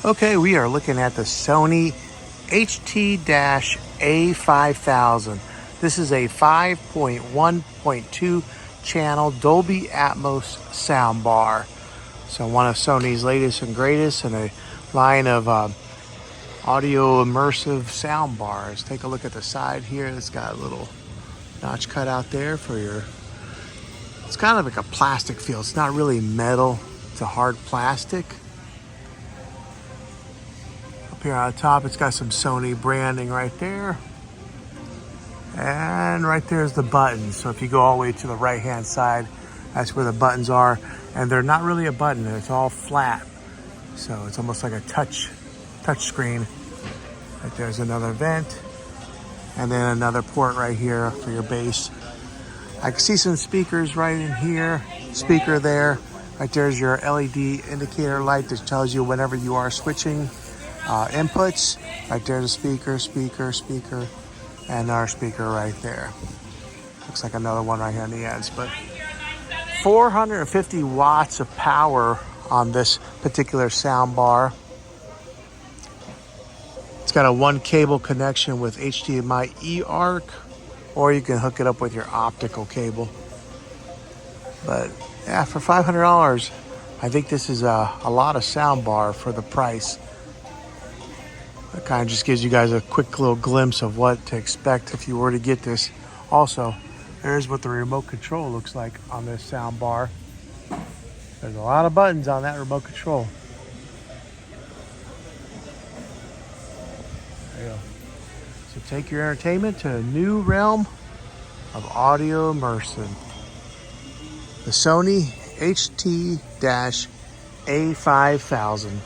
Okay, we are looking at the Sony HT-A5000. This is a 5.1.2 channel Dolby Atmos soundbar. So one of Sony's latest and greatest in a line of audio immersive soundbars. Take a look at the side here. It's got a little notch cut out there for your, it's kind of like a plastic feel. It's not really metal, it's a hard plastic. Here on top, it's got some Sony branding right there. And right there's the buttons. So if you go all the way to the right-hand side, that's where the buttons are. And they're not really a button, it's all flat. So it's almost like a touch screen. Right there's another vent. And then another port right here for your bass. I can see some speakers right in here. Speaker there. Right there's your LED indicator light that tells you whenever you are switching inputs. Right there's a speaker, and our speaker right there. Looks like another one right here on the ends, but 450 watts of power on this particular sound bar. It's got a one cable connection with HDMI eARC, or you can hook it up with your optical cable. But yeah, for $500, I think this is a lot of sound bar for the price. That kind of just gives you guys a quick little glimpse of what to expect if you were to get this. Also, there's what the remote control looks like on this sound bar. There's a lot of buttons on that remote control. There you go. So take your entertainment to a new realm of audio immersion. The Sony HT-A5000.